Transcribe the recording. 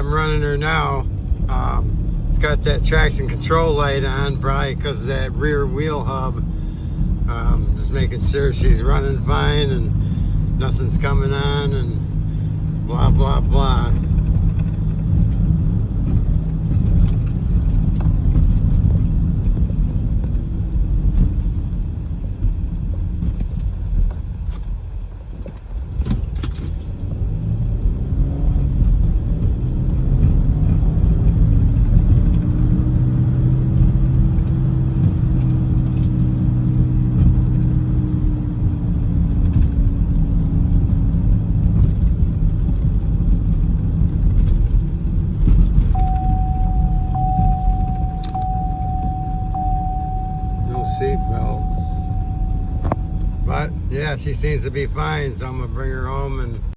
I'm running her now. It's got that traction control light on, probably because of that rear wheel hub. Just making sure she's running fine and nothing's coming on and blah blah blah. Seatbelt, but yeah, she seems to be fine, so I'm gonna bring her home and